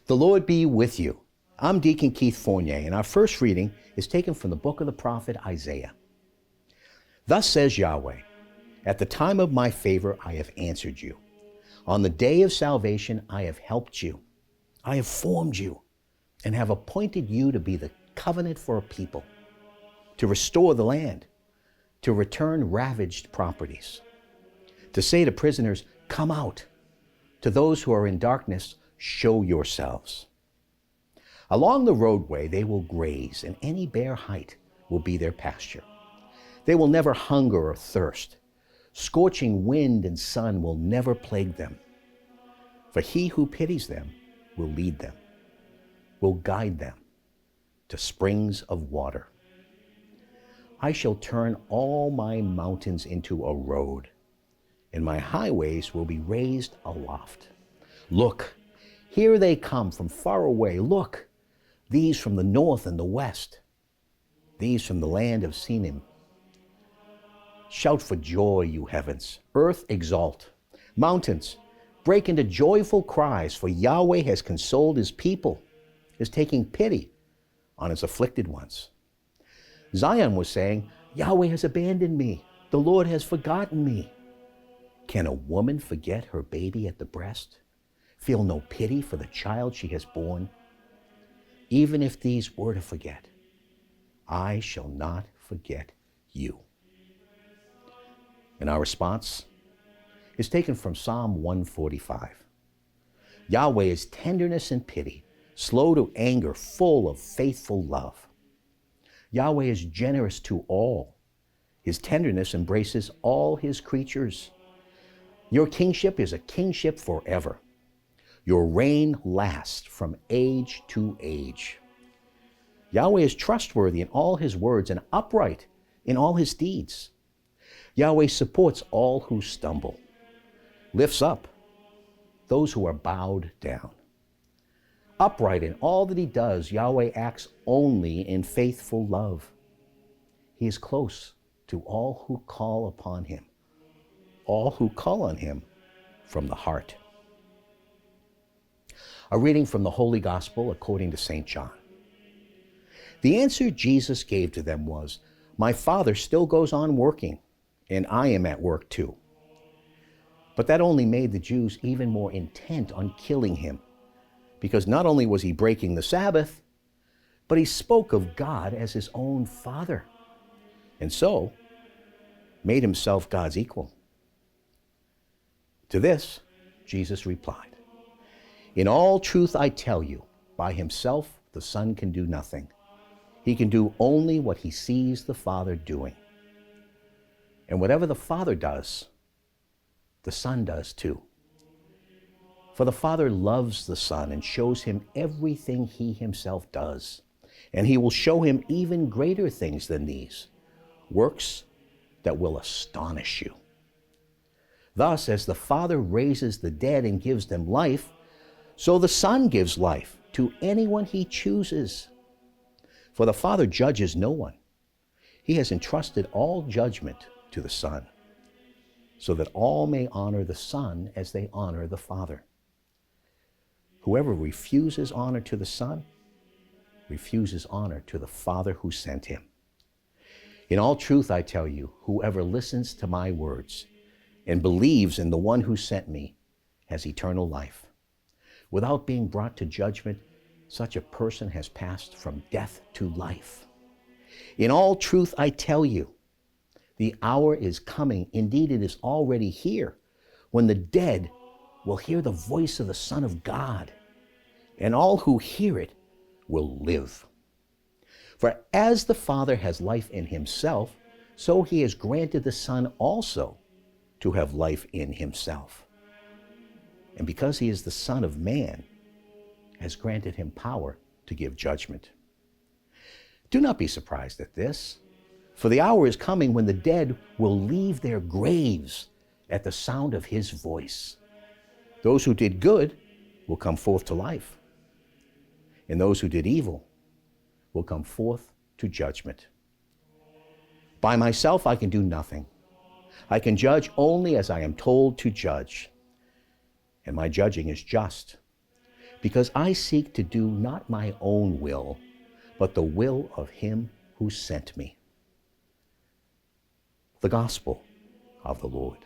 The Lord be with you. I'm Deacon Keith Fournier, and our first reading is taken from the book of the prophet Isaiah. Thus says Yahweh, at the time of my favor I have answered you. On the day of salvation I have helped you. I have formed you and have appointed you to be the covenant for a people, to restore the land, to return ravaged properties, to say to prisoners, come out. To those who are in darkness, show yourselves. Along the roadway they will graze, and any bare height will be their pasture. They will never hunger or thirst. Scorching wind and sun will never plague them. For he who pities them will lead them, will guide them to springs of water. I shall turn all my mountains into a road, and my highways will be raised aloft. Look, here they come from far away. Look, these from the north and the west, these from the land of Sinim. Shout for joy, you heavens. Earth, exult. Mountains, break into joyful cries, for Yahweh has consoled his people, is taking pity on his afflicted ones. Zion was saying, Yahweh has abandoned me. The Lord has forgotten me. Can a woman forget her baby at the breast? Feel no pity for the child she has borne? Even if these were to forget, I shall not forget you. And our response is taken from Psalm 145. Yahweh is tenderness and pity, slow to anger, full of faithful love. Yahweh is generous to all. His tenderness embraces all his creatures. Your kingship is a kingship forever. Your reign lasts from age to age. Yahweh is trustworthy in all his words and upright in all his deeds. Yahweh supports all who stumble, lifts up those who are bowed down. Upright in all that he does, Yahweh acts only in faithful love. He is close to all who call upon him, all who call on him from the heart. A reading from the Holy Gospel according to St. John. The answer Jesus gave to them was, my Father still goes on working, and I am at work too. But that only made the Jews even more intent on killing him, because not only was he breaking the Sabbath, but he spoke of God as his own Father, and so made himself God's equal. To this, Jesus replied, in all truth I tell you, by himself the Son can do nothing. He can do only what he sees the Father doing. And whatever the Father does, the Son does too. For the Father loves the Son and shows him everything he himself does. And he will show him even greater things than these, works that will astonish you. Thus, as the Father raises the dead and gives them life, so the Son gives life to anyone he chooses. For the Father judges no one. He has entrusted all judgment to the Son, so that all may honor the Son as they honor the Father. Whoever refuses honor to the Son refuses honor to the Father who sent him. In all truth I tell you, whoever listens to my words and believes in the one who sent me has eternal life. Without being brought to judgment, such a person has passed from death to life. In all truth I tell you, the hour is coming, indeed it is already here, when the dead will hear the voice of the Son of God, and all who hear it will live. For as the Father has life in himself, so he has granted the Son also to have life in himself. And because he is the Son of Man, has granted him power to give judgment. Do not be surprised at this, for the hour is coming when the dead will leave their graves at the sound of his voice. Those who did good will come forth to life, and those who did evil will come forth to judgment. By myself I can do nothing. I can judge only as I am told to judge, and my judging is just, because I seek to do not my own will, but the will of him who sent me. The Gospel of the Lord.